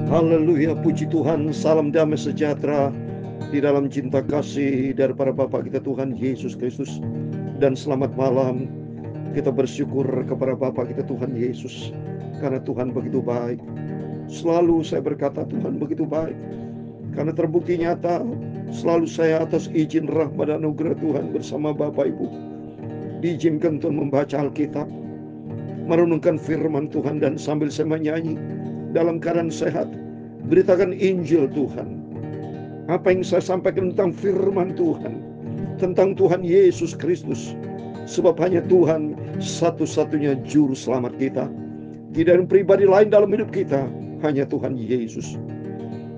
Haleluya, puji Tuhan, salam damai sejahtera di dalam cinta kasih daripada Bapa kita Tuhan Yesus Kristus. Dan selamat malam, kita bersyukur kepada Bapa kita Tuhan Yesus, karena Tuhan begitu baik. Selalu saya berkata Tuhan begitu baik, karena terbukti nyata selalu saya atas izin rahmat dan anugerah Tuhan bersama Bapak Ibu diizinkan Tuhan membaca Alkitab, merenungkan firman Tuhan, dan sambil saya menyanyi dalam keadaan sehat, beritakan Injil Tuhan. Apa yang saya sampaikan tentang firman Tuhan, tentang Tuhan Yesus Kristus, sebab hanya Tuhan satu-satunya juru selamat kita. Tidak ada pribadi lain dalam hidup kita, hanya Tuhan Yesus.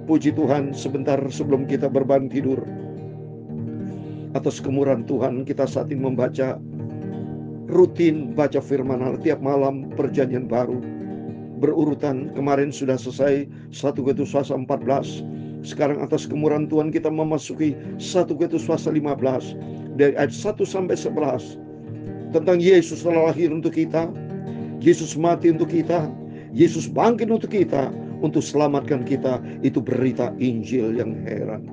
Puji Tuhan, sebentar sebelum kita berbangun tidur, atas kemurahan Tuhan kita saat ini membaca rutin, baca firman Allah tiap malam perjanjian baru. Berurutan, kemarin sudah selesai 1 Korintus 14. Sekarang atas kemurahan Tuhan kita memasuki 1 Korintus 15 dari ayat 1 sampai 11. Tentang Yesus telah lahir untuk kita, Yesus mati untuk kita, Yesus bangkit untuk kita, untuk selamatkan kita. Itu berita Injil yang heran.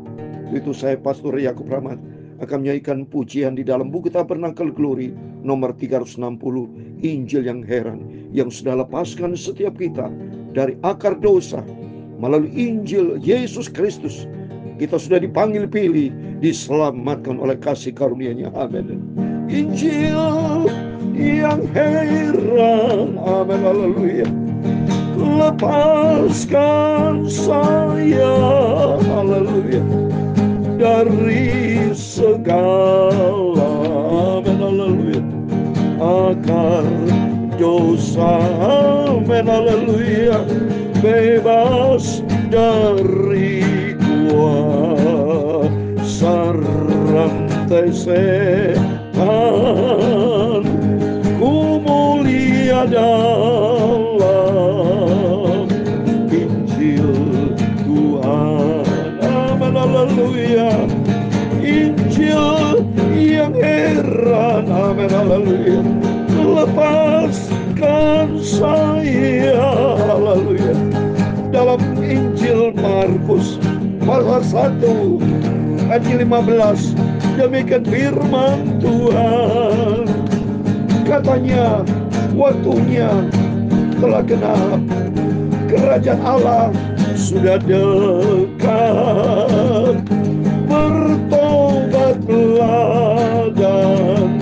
Itu saya Pastor Yakub Rahmat akan menyanyikan pujian di dalam buku Tabernakel Glory nomor 360, Injil yang heran, yang sudah lepaskan setiap kita dari akar dosa. Melalui Injil Yesus Kristus kita sudah dipanggil pilih, diselamatkan oleh kasih karunia-Nya. Amin. Injil yang heran, amin, haleluya. Lepaskan saya, haleluya, dari segala, amin, haleluya, akar dosa, amin, haleluya. Bebas dari kuasa rantai setan, ku mulia dalam Injil Tuhan, amin, haleluya. Injil yang heran, amin, haleluya. Lepaskan saya, haleluya. Dalam Injil Markus pasal 1 ayat 15, demikian firman Tuhan. Katanya, waktunya telah genap, kerajaan Allah sudah dekat. Bertobatlah dan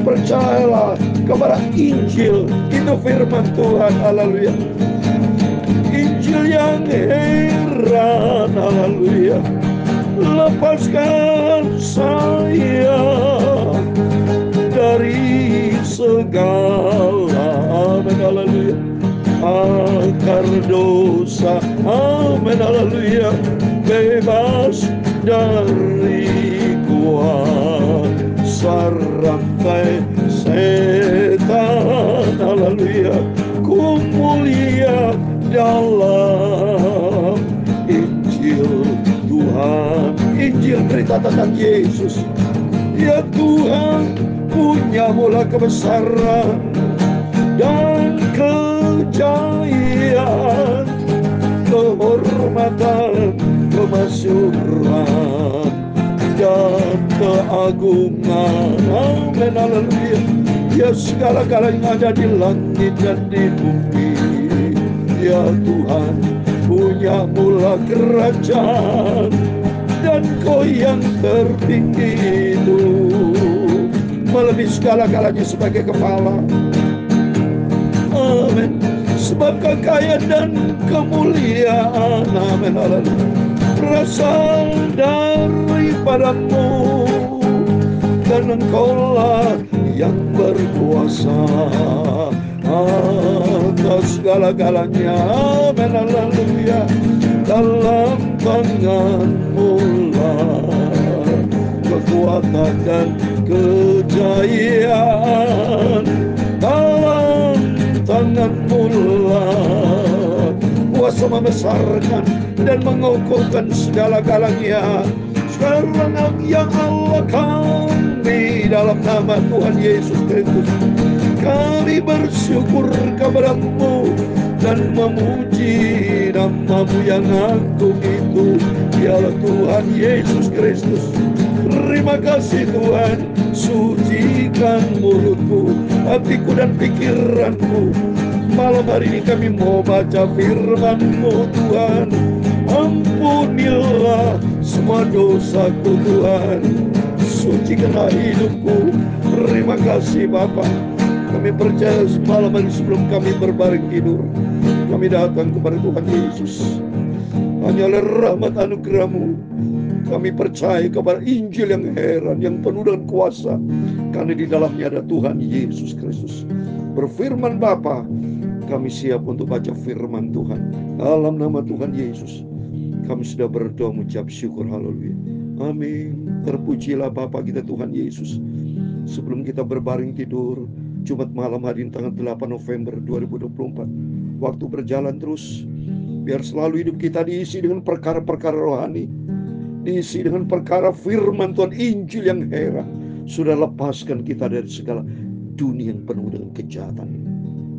percayalah kepada Injil. Itu firman Tuhan, haleluya. Injil yang heran, haleluya. Lepaskan saya dari segala, amin, haleluya, akar dosa, amin, haleluya. Bebas dari kuasa rantai setan, haleluya. Ku mulia dalam Injil Tuhan. Injil berita tentang Yesus. Ya Tuhan, punya mula kebesaran dan kejayaan, kehormatan, kemasyuran dan keagungan, amin, haleluya. Ya segala-gala yang ada di langit dan di bumi, ya Tuhan, punya mula kerajaan, dan Kau yang tertinggi itu melebihi segala-galanya sebagai kepala, amin. Sebab kekayaan dan kemuliaan, amin, haleluya, berasal daripadamu, dan Engkaulah yang berkuasa atas segala-galanya, amin, haleluya. Dalam tangan-Mu lah kekuatan dan kejayaan, dalam tangan-Mu lah kuasa membesarkan dan mengukuhkan segala-galanya. Sekarang yang Allah kami dalam nama Tuhan Yesus Kristus, kami bersyukur kepada-Mu dan memuji nama-Mu yang agung itu, dialah Tuhan Yesus Kristus. Terima kasih Tuhan, sucikan mulutku, hatiku dan pikiranku. Malam hari ini kami mau baca firman-Mu Tuhan. Ampunilah semua dosaku Tuhan, sucikanlah hidupku. Terima kasih Bapa. Kami percaya malam hari sebelum kami berbaring tidur, kami datang kepada Tuhan Yesus. Hanya oleh rahmat anugerah-Mu kami percaya kepada Injil yang heran, yang penuh dengan kuasa, karena di dalamnya ada Tuhan Yesus Kristus. Berfirman Bapa, kami siap untuk baca firman Tuhan. Dalam nama Tuhan Yesus kami sudah berdoa mengucap syukur. Haleluya. Amin. Terpujilah Bapa kita Tuhan Yesus. Sebelum kita berbaring tidur Jumat malam hari ini tanggal 8 November 2024, waktu berjalan terus. Biar selalu hidup kita diisi dengan perkara-perkara rohani, diisi dengan perkara firman Tuhan, Injil yang heran. Sudah lepaskan kita dari segala dunia yang penuh dengan kejahatan.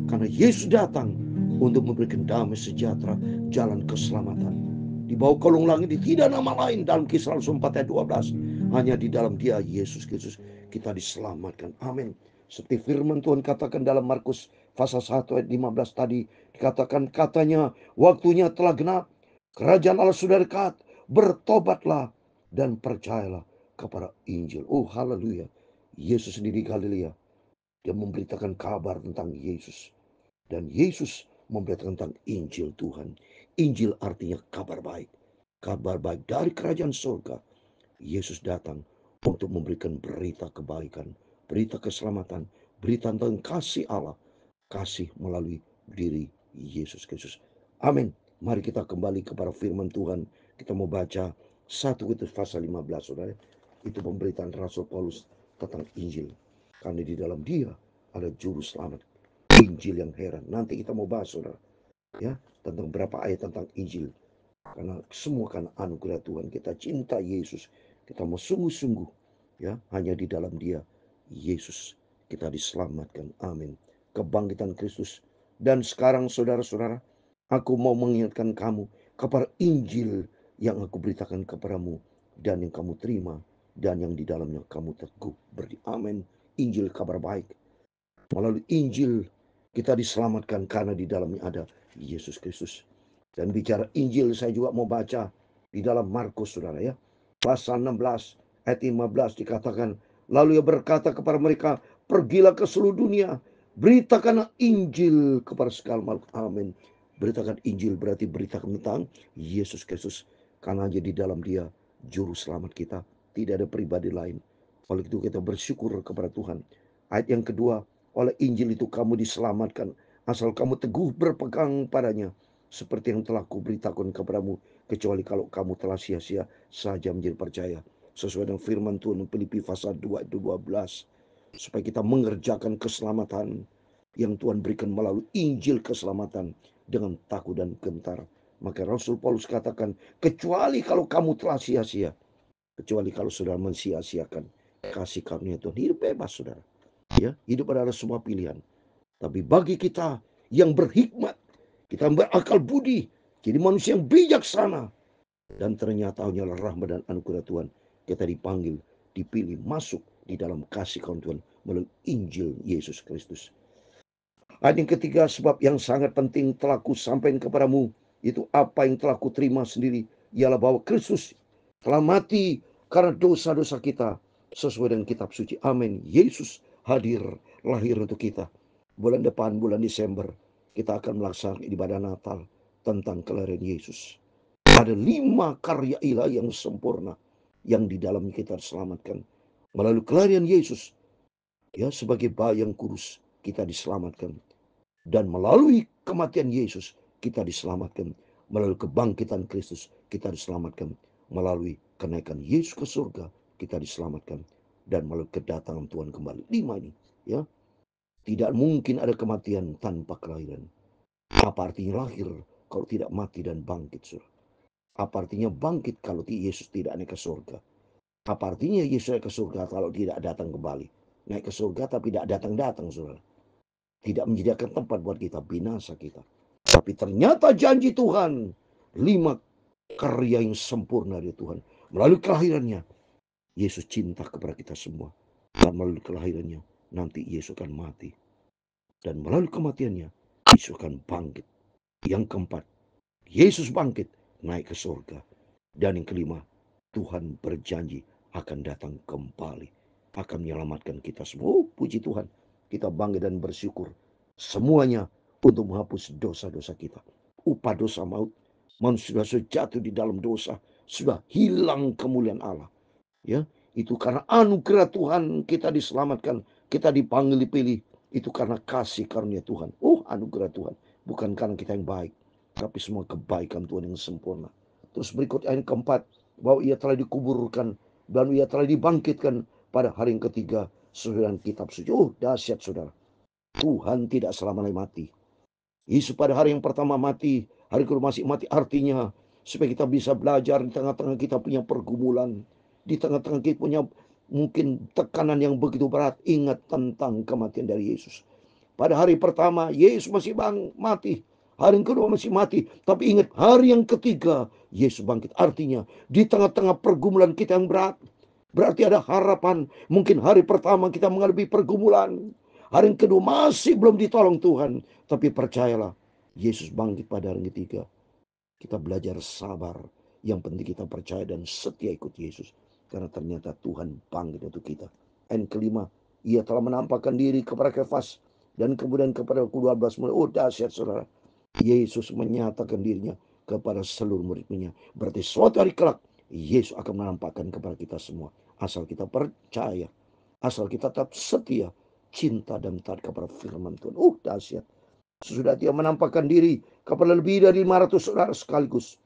Karena Yesus datang untuk memberikan damai sejahtera, jalan keselamatan. Di bawah kolong langit tidak nama lain, dalam Kisah Rasul 4 ayat 12. Hanya di dalam Dia, Yesus Kristus, kita diselamatkan. Amin. Seperti firman Tuhan katakan dalam Markus pasal 1 ayat 15 tadi, dikatakan katanya, waktunya telah genap, kerajaan Allah sudah dekat, bertobatlah dan percayalah kepada Injil. Oh haleluya. Yesus sendiri Galilea, dia memberitakan kabar tentang Yesus. Dan Yesus memberitakan tentang Injil Tuhan. Injil artinya kabar baik. Kabar baik dari kerajaan surga. Yesus datang untuk memberikan berita kebaikan, berita keselamatan, berita tentang kasih Allah, kasih melalui diri Yesus Kristus. Amin. Mari kita kembali kepada firman Tuhan. Kita mau baca 1 Korintus pasal 15, saudara. Itu pemberitaan Rasul Paulus tentang Injil. Karena di dalam Dia ada juru selamat. Injil yang heran. Nanti kita mau bahas, saudara, ya, tentang berapa ayat tentang Injil. Karena semua kan anugerah Tuhan. Kita cinta Yesus. Kita mau sungguh-sungguh, ya, hanya di dalam Dia, Yesus, kita diselamatkan. Amin. Kebangkitan Kristus. Dan sekarang saudara-saudara, aku mau mengingatkan kamu kepada Injil yang aku beritakan kepadamu dan yang kamu terima dan yang di dalamnya kamu teguh berdiri. Amin. Injil kabar baik. Melalui Injil kita diselamatkan karena di dalamnya ada Yesus Kristus. Dan bicara Injil, saya juga mau baca di dalam Markus, saudara, ya. Pasal 16 ayat 15 dikatakan, lalu ia berkata kepada mereka, pergilah ke seluruh dunia, beritakanlah Injil kepada segala makhluk. Amin. Beritakan Injil berarti beritakan tentang Yesus Kristus. Karena aja di dalam Dia juru selamat kita, tidak ada pribadi lain. Oleh itu kita bersyukur kepada Tuhan. Ayat yang kedua, oleh Injil itu kamu diselamatkan, asal kamu teguh berpegang padanya, seperti yang telah kuberitakan kepadamu, kecuali kalau kamu telah sia-sia saja menjadi percaya. Sesuai dengan firman Tuhan Filipi pasal 2 ayat 12, supaya kita mengerjakan keselamatan yang Tuhan berikan melalui Injil keselamatan dengan takut dan gentar. Maka Rasul Paulus katakan, kecuali kalau kamu telah sia-sia, kecuali kalau saudara mensia-siakan kasih karunia Tuhan. Hidup bebas, saudara. Ya, hidup adalah semua pilihan. Tapi bagi kita yang berhikmat, kita berakal budi, jadi manusia yang bijaksana, dan ternyata hanyalah rahmat dan anugerah Tuhan, kita dipanggil, dipilih masuk di dalam kasih karunia Tuhan melalui Injil Yesus Kristus. Ayat yang ketiga, sebab yang sangat penting telah kusampaikan kepadamu, itu apa yang telah kuterima sendiri, ialah bahwa Kristus telah mati karena dosa-dosa kita sesuai dengan kitab suci. Amin. Yesus hadir, lahir untuk kita. Bulan depan, bulan Desember, kita akan melaksanakan ibadah Natal tentang kelahiran Yesus. Ada 5 karya ilahi yang sempurna yang di dalamnya kita diselamatkan. Melalui kelahiran Yesus, ya, sebagai bayi yang kudus, kita diselamatkan. Dan melalui kematian Yesus, kita diselamatkan. Melalui kebangkitan Kristus, kita diselamatkan. Melalui kenaikan Yesus ke surga, kita diselamatkan. Dan melalui kedatangan Tuhan kembali. 5 ini, ya. Tidak mungkin ada kematian tanpa kelahiran. Apa artinya lahir kalau tidak mati dan bangkit, saudara? Apa artinya bangkit kalau Yesus tidak naik ke surga? Apa artinya Yesus naik ke surga kalau tidak datang kembali? Naik ke surga tapi tidak datang-datang, saudara. Tidak menyediakan tempat buat kita, binasa kita. Tapi ternyata janji Tuhan, 5 karya yang sempurna dari Tuhan. Melalui kelahirannya, Yesus cinta kepada kita semua. Dan melalui kelahirannya, nanti Yesus akan mati. Dan melalui kematiannya, Yesus akan bangkit. Yang keempat, Yesus bangkit, naik ke surga. Dan yang kelima, Tuhan berjanji akan datang kembali. Akan menyelamatkan kita semua. Puji Tuhan, kita bangga dan bersyukur. Semuanya untuk menghapus dosa-dosa kita. Upah dosa maut. Manusia sudah jatuh di dalam dosa. Sudah hilang kemuliaan Allah. Ya, itu karena anugerah Tuhan kita diselamatkan. Kita dipanggil, dipilih. Itu karena kasih karunia Tuhan. Anugerah Tuhan. Bukan karena kita yang baik. Tapi semua kebaikan Tuhan yang sempurna. Terus berikut ayat keempat. Bahwa ia telah dikuburkan. Dan ia telah dibangkitkan pada hari yang ketiga. Sesuai dengan kitab suci. Dahsyat saudara. Tuhan tidak selamanya mati. Yesus pada hari yang pertama mati. Hari kedua masih mati. Artinya supaya kita bisa belajar di tengah-tengah kita punya pergumulan. Di tengah-tengah kita punya mungkin tekanan yang begitu berat. Ingat tentang kematian dari Yesus. Pada hari pertama Yesus masih mati. Hari yang kedua masih mati. Tapi ingat hari yang ketiga Yesus bangkit. Artinya di tengah-tengah pergumulan kita yang berat. Berarti ada harapan. Mungkin hari pertama kita menghadapi pergumulan. Hari yang kedua masih belum ditolong Tuhan. Tapi percayalah, Yesus bangkit pada hari ketiga. Kita belajar sabar. Yang penting kita percaya dan setia ikut Yesus. Karena ternyata Tuhan bangkit untuk kita. Ayat kelima, ia telah menampakkan diri kepada Kefas. Dan kemudian kepada ke-12 murid. Dahsyat saudara. Yesus menyatakan dirinya kepada seluruh murid-muridnya. Berarti suatu hari kelak, Yesus akan menampakkan kepada kita semua. Asal kita percaya. Asal kita tetap setia. Cinta dan taat kepada firman Tuhan. Dahsyat. Sesudah dia menampakkan diri kepada lebih dari 500 saudara sekaligus.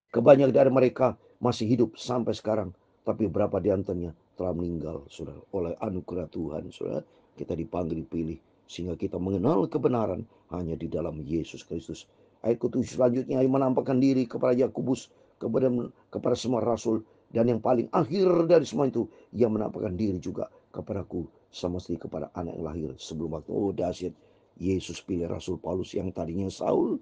Kebanyakan dari mereka masih hidup sampai sekarang. Tapi berapa di antaranya telah meninggal, saudara. Oleh anugerah Tuhan, saudara. Kita dipanggil, dipilih. Sehingga kita mengenal kebenaran hanya di dalam Yesus Kristus. Ayat ke-7 selanjutnya, ia menampakkan diri kepada Yakobus, kepada semua rasul. Dan yang paling akhir dari semua itu, ia menampakkan diri juga kepadaku, sama seperti kepada anak yang lahir sebelum waktu. Dahsyat. Yesus pilih Rasul Paulus yang tadinya Saul,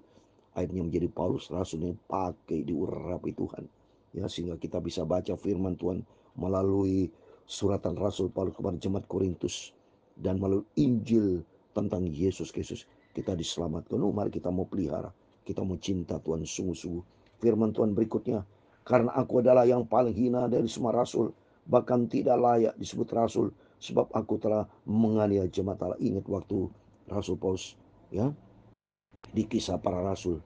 akhirnya menjadi Paulus, rasulnya pakai diurapi Tuhan. Ya, sehingga kita bisa baca firman Tuhan melalui suratan Rasul Paulus kepada jemaat Korintus dan melalui Injil tentang Yesus Kristus. Kita diselamatkan. Mari kita mau pelihara, kita mau cinta Tuhan sungguh-sungguh. Firman Tuhan berikutnya, karena aku adalah yang paling hina dari semua rasul, bahkan tidak layak disebut rasul, sebab aku telah menganiaya jemaat Allah. Ingat waktu Rasul Paulus, ya, di kisah para rasul,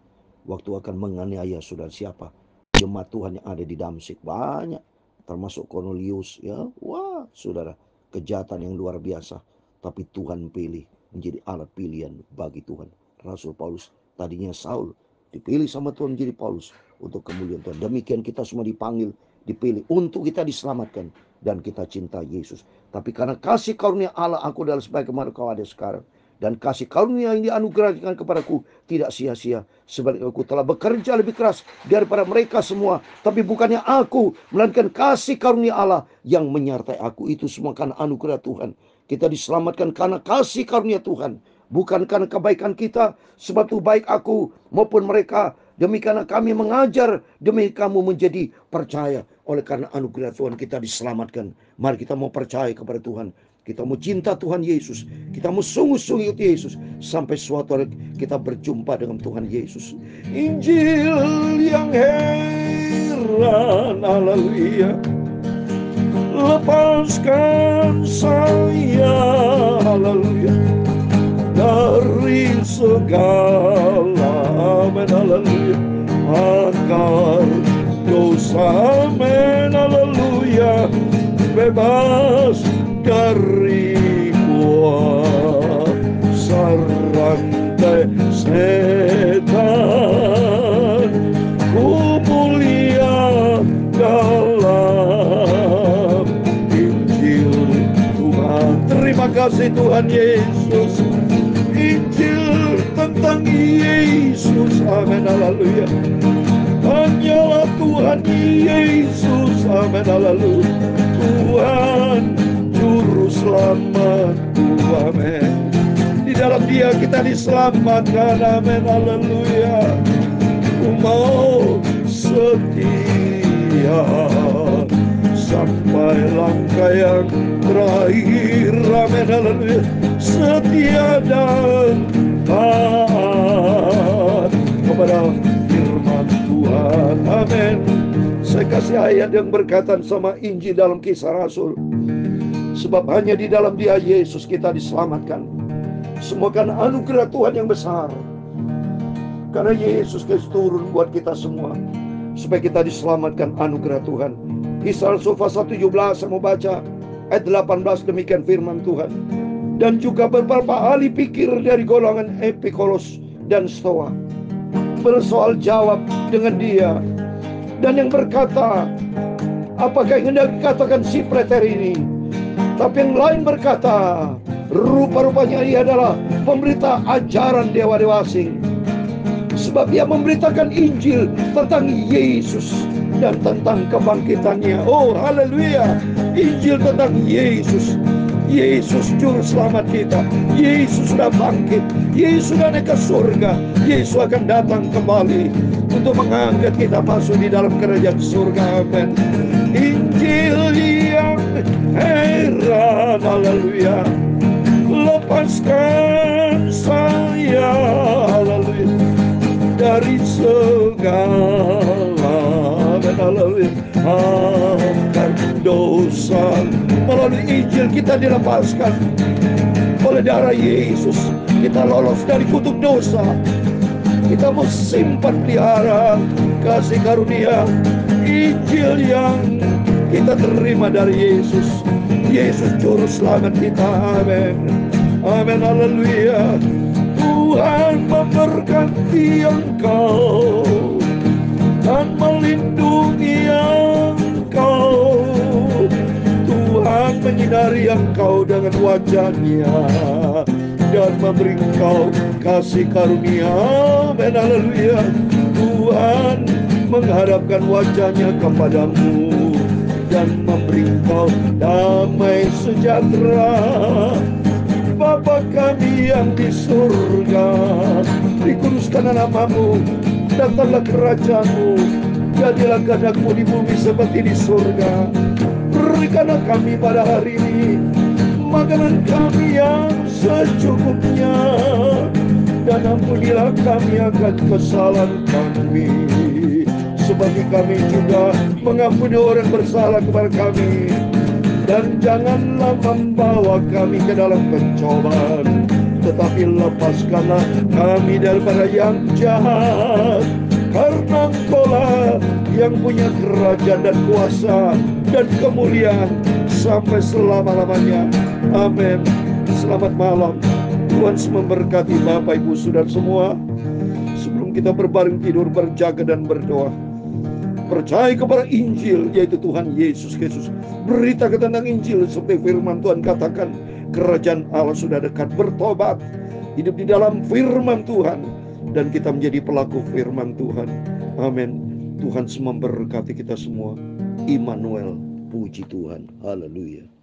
waktu akan menganiaya saudara siapa? Jemaat Tuhan yang ada di Damsyik. Banyak, termasuk Cornelius, ya. Wah, saudara, kejahatan yang luar biasa. Tapi Tuhan pilih menjadi alat pilihan bagi Tuhan. Rasul Paulus tadinya Saul, dipilih sama Tuhan menjadi Paulus untuk kemuliaan Tuhan. Demikian kita semua dipanggil, dipilih untuk kita diselamatkan dan kita cinta Yesus. Tapi karena kasih karunia Allah, aku adalah sebagaimana kau ada sekarang. Dan kasih karunia yang dianugerahkan kepadaku tidak sia-sia. Sebaliknya aku telah bekerja lebih keras daripada mereka semua. Tapi bukannya aku, melainkan kasih karunia Allah yang menyertai aku. Itu semua karena anugerah Tuhan. Kita diselamatkan karena kasih karunia Tuhan. Bukan karena kebaikan kita. Sebab itu baik aku maupun mereka. Demikian kami mengajar, demi kamu menjadi percaya. Oleh karena anugerah Tuhan kita diselamatkan. Mari kita mau percaya kepada Tuhan. Kita mau cinta Tuhan Yesus. Kita mau sungguh-sungguh ikut Yesus. Sampai suatu hari kita berjumpa dengan Tuhan Yesus. Injil yang heran, haleluya. Lepaskan saya, haleluya, dari segala, amen, haleluya, akar dosa, amen, haleluya, bebas dari kuasa rantai setan, ku mulia dalam Injil Tuhan. Terima kasih Tuhan Yesus. Injil tentang Yesus, amin, haleluya. Hanyalah Tuhan Yesus, amin, haleluya. Tuhan Juru Selamatku, amin. Di dalam Dia kita diselamatkan. Amin. Haleluya. Ku mau setia sampai langkah yang terakhir. Amin. Haleluya. Setia dan taat kepada firman Tuhan. Amin. Saya kasih ayat yang berkaitan sama Injil dalam Kisah Rasul. Sebab hanya di dalam Dia Yesus kita diselamatkan. Semua kan anugerah Tuhan yang besar. Karena Yesus Kristus turun buat kita semua, supaya kita diselamatkan anugerah Tuhan. Kisah Rasul pasal 17, saya mau baca ayat 18, demikian firman Tuhan. Dan juga beberapa ahli pikir dari golongan Epikuros dan Stoa bersoal jawab dengan Dia. Dan yang berkata, apakah yang hendak dikatakan si preter ini? Tapi yang lain berkata, rupa-rupanya ia adalah pemberita ajaran dewa-dewa asing. Sebab ia memberitakan Injil tentang Yesus dan tentang kebangkitannya. Oh, haleluya. Injil tentang Yesus. Yesus juru selamat kita. Yesus sudah bangkit. Yesus sudah naik ke surga. Yesus akan datang kembali untuk mengangkat kita masuk di dalam kerajaan surga. Amin. Injil yang heran. Haleluya. Lepaskan saya. Haleluya. Dari segala. Haleluya. Akan dosa. Melalui Injil kita dilepaskan. Oleh darah Yesus kita lolos dari kutuk dosa. Kita mau simpan pelihara kasih karunia Injil yang kita terima dari Yesus. Yesus juru selamat kita. Amin. Amin. Haleluya. Tuhan memberkati engkau dan melindungi engkau. Tuhan menyinari engkau dengan wajah-Nya dan memberi engkau kasih karunia. Amin. Haleluya. Tuhan menghadapkan wajah-Nya kepadamu dan memberi engkau damai sejahtera. Bapa kami yang di surga, dikuduskan namamu, datanglah kerajaan-Mu, jadilah kehendak-Mu di bumi seperti di surga. Berikanlah kami pada hari ini makanan kami yang secukupnya, dan ampunilah kami akan kesalahan kami, seperti kami juga mengampuni orang bersalah kepada kami. Dan janganlah membawa kami ke dalam pencobaan, tetapi lepaskanlah kami daripada yang jahat. Karena Engkau-lah yang punya kerajaan dan kuasa dan kemuliaan sampai selama-lamanya. Amin. Selamat malam. Tuhan memberkati Bapak, Ibu, Saudara semua. Sebelum kita berbaring tidur, berjaga dan berdoa, percaya kepada Injil, yaitu Tuhan Yesus Kristus. Beritakan tentang Injil seperti firman Tuhan katakan, kerajaan Allah sudah dekat. Bertobat, hidup di dalam firman Tuhan, dan kita menjadi pelaku firman Tuhan. Amin. Tuhan memberkati kita semua. Immanuel, puji Tuhan. Haleluya.